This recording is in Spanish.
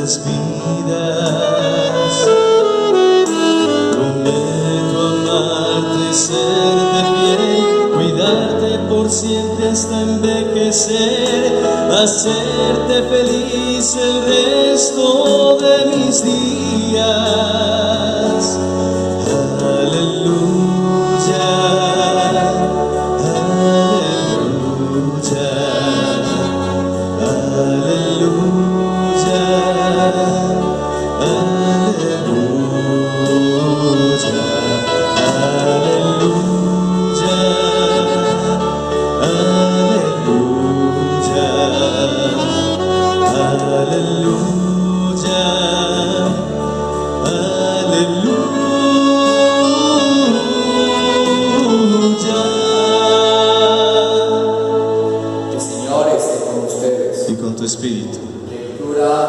despidas. Prometo amarte, serte fiel, cuidarte por siempre hasta envejecer, hacerte feliz el resto de mis días. Aleluya, aleluya, aleluya, aleluya, aleluya, aleluya. Que el Señor esté con ustedes. Y con tu espíritu. Lectura